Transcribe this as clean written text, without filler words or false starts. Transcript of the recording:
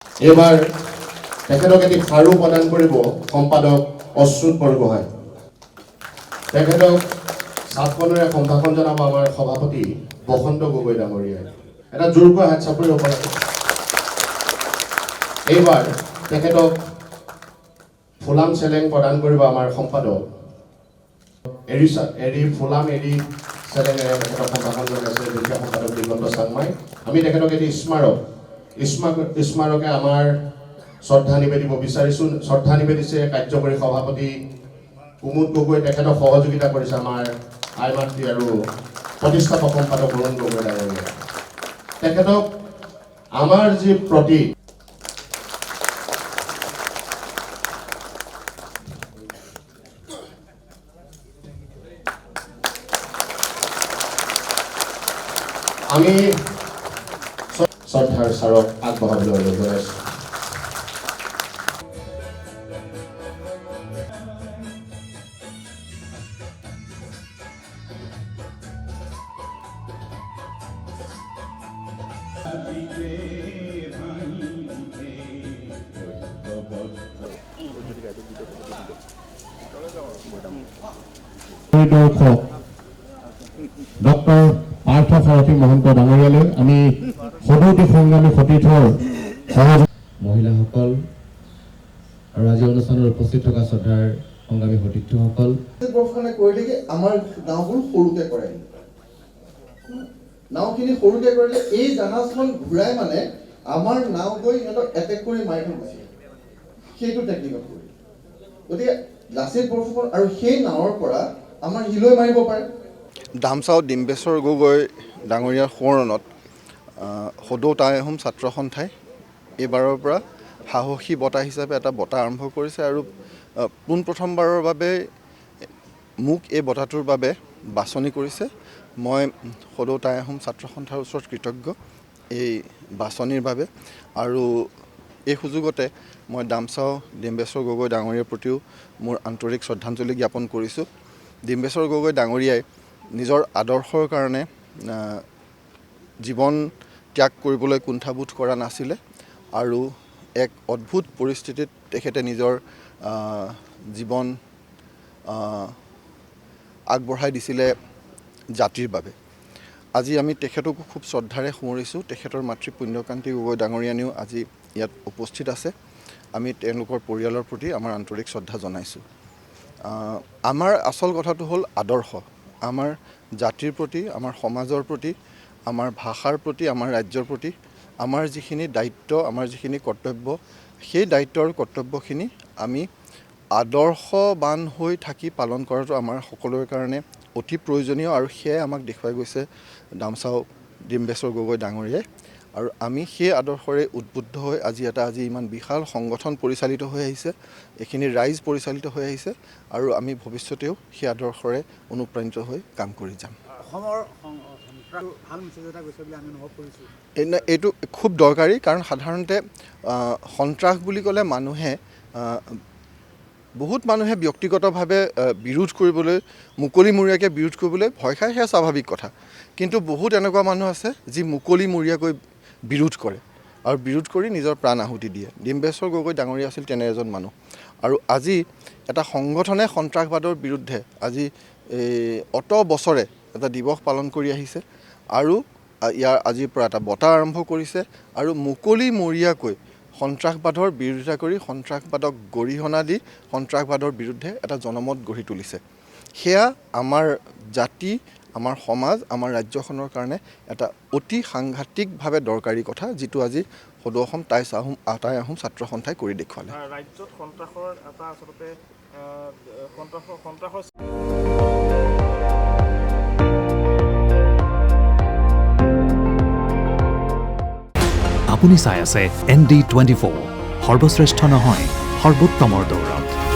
এইবাৰ তেখেতক এটি খাৰু প্ৰদান কৰিব সম্পাদক অচ্যুত বৰগোহাঁই। তেখেতক চাপকণেৰে সম্ভাষণ জনাব আমাৰ সভাপতি বসন্ত গগৈ ডাঙৰীয়াই। এটা জোৰকৈ হাত চাপৰি হ'ব লাগে। এইবাৰ তেখেতক ফুলাম চেলেং প্ৰদান কৰিব আমাৰ সম্পাদক ফুলাম চেলেঙেৰে তেখেতক সম্ভাষণ জনাইছে দুখীয়া সম্পাদক দিগন্ত চাংমাই। আমি তেখেতক এটি স্মাৰকে আমাৰ শ্ৰদ্ধা নিবেদিব বিচাৰিছোঁ। শ্ৰদ্ধা নিবেদিছে কাৰ্যকৰী সভাপতি কুমুদ গগৈ, তেখেতক সহযোগিতা কৰিছে আমাৰ আই মাতৃ আৰু প্ৰতিষ্ঠাপক সম্পাদক অৰুণ গগৈ ডাঙৰীয়া। তেখেতক আমাৰ যি প্ৰতীক আমি শ্ৰদ্ধাৰ স্মাৰক আগবঢ়াবলৈ অনুৰোধ জনাইছোঁ। ডক্টৰ পাৰ্থ সাৰথী মহন্ত ডাঙৰীয়ালৈ আমি সদৌতি সংগ্ৰামী সতীৰ্থৰ মহিলাসকল আৰু আজি অনুষ্ঠানত উপস্থিত থকা শ্ৰদ্ধাৰ সংগ্ৰামী সতীৰ্থসকল, বৰ্ষখনে কৰিলে কি আমাৰ নাওবোৰ সৰুকে কৰে, নাওখিনি সৰুকে কৰিলে এই জাহাজখন ঘূৰাই মানে আমাৰ নাও গৈ সিহঁতক এটেক কৰি মাৰি থৈ গৈছে, সেইটো টেকনিকত কৰি। গতিকে লাচিত বৰফুকন আৰু সেই নাৱৰ পৰা আমাৰ হিলৈ মাৰিব পাৰে। ডামচাও ডিম্বেশ্বৰ গগৈ ডাঙৰীয়াৰ সোঁৱৰণত সদৌ টাই আহোম ছাত্ৰ সন্থাই এইবাৰৰ পৰা সাহসী বঁটা হিচাপে এটা বঁটা আৰম্ভ কৰিছে আৰু পোনপ্ৰথমবাৰৰ বাবে মোক এই বঁটাটোৰ বাবে বাছনি কৰিছে। মই সদৌ টাই আহোম ছাত্ৰ সন্থাৰ ওচৰত কৃতজ্ঞ এই বাছনিৰ বাবে। আৰু এই সুযোগতে মই ডামচাও ডিম্বেশ্বৰ গগৈ ডাঙৰীয়াৰ প্ৰতিও মোৰ আন্তৰিক শ্ৰদ্ধাঞ্জলি জ্ঞাপন কৰিছোঁ। ডিম্বেশ্বৰ গগৈ ডাঙৰীয়াই নিজৰ আদৰ্শৰ কাৰণে জীৱন ত্যাগ কৰিবলৈ কুণ্ঠাবোধ কৰা নাছিলে আৰু এক অদ্ভুত পৰিস্থিতিত তেখেতে নিজৰ জীৱন আগবঢ়াই দিছিলে জাতিৰ বাবে। আজি আমি তেখেতকো খুব শ্ৰদ্ধাৰে সোঁৱৰিছোঁ। তেখেতৰ মাতৃ পুণ্যকান্তি গগৈ ডাঙৰীয়ানীও আজি ইয়াত উপস্থিত আছে। আমি তেওঁলোকৰ পৰিয়ালৰ প্ৰতি আমাৰ আন্তৰিক শ্ৰদ্ধা জনাইছোঁ। আমাৰ আচল কথাটো হ'ল আদৰ্শ। আমাৰ জাতিৰ প্ৰতি, আমাৰ সমাজৰ প্ৰতি, আমাৰ ভাষাৰ প্ৰতি, আমাৰ ৰাজ্যৰ প্ৰতি আমাৰ যিখিনি দায়িত্ব, আমাৰ যিখিনি কৰ্তব্য, সেই দায়িত্ব আৰু কৰ্তব্যখিনি আমি আদৰ্শবান হৈ থাকি পালন কৰাটো আমাৰ সকলোৰে কাৰণে অতি প্ৰয়োজনীয় আৰু সেয়াই আমাক দেখুৱাই গৈছে ডামচাও ডিম্বেশ্বৰ গগৈ ডাঙৰীয়াই। আৰু আমি সেই আদৰ্শৰে উদ্বুদ্ধ হৈ আজি ইমান বিশাল সংগঠন পৰিচালিত হৈ আহিছে, এইখিনি ৰাইজ পৰিচালিত হৈ আহিছে আৰু আমি ভৱিষ্যতেও সেই আদৰ্শৰে অনুপ্ৰাণিত হৈ কাম কৰি যাম। এইটো খুব দৰকাৰী, কাৰণ সাধাৰণতে সন্ত্ৰাস বুলি ক'লে বহুত মানুহে ব্যক্তিগতভাৱে বিৰোধ কৰিবলৈ, মুকলিমূৰীয়াকৈ বিৰোধ কৰিবলৈ ভয় খায়, সেয়া স্বাভাৱিক কথা। কিন্তু বহুত এনেকুৱা মানুহ আছে যি মুকলিমূৰীয়াকৈ বিৰোধ কৰে আৰু বিৰোধ কৰি নিজৰ প্ৰাণ আহুতি দিয়ে। ডিম্বেশ্বৰ গগৈ ডাঙৰীয়া আছিল তেনে এজন মানুহ। আৰু আজি এটা সংগঠনে সন্ত্ৰাসবাদৰ বিৰুদ্ধে আজি অত বছৰে এটা দিৱস পালন কৰি আহিছে আৰু ইয়াৰ আজিৰ পৰা এটা বঁটা আৰম্ভ কৰিছে আৰু মুকলিমূৰীয়াকৈ সন্ত্ৰাসবাদৰ বিৰোধিতা কৰি, সন্ত্ৰাসবাদক গৰিহণা দি সন্ত্ৰাসবাদৰ বিৰুদ্ধে এটা জনমত গঢ়ি তুলিছে। সেয়া আমাৰ জাতি, আমাৰ সমাজ, আমাৰ ৰাজ্যখনৰ কাৰণে এটা অতি সাংঘাতিকভাৱে দৰকাৰী কথা, যিটো আজি সদৌ অসম টাই আহোম ছাত্ৰ সন্থাই কৰি দেখুৱালে। ৰাজ্যত সন্ত্ৰাসৰ এটা আচলতে আপুনি চাই আছে ND24, সৰ্বশ্ৰেষ্ঠ নহয়, সৰ্বোত্তমৰ দৌৰত।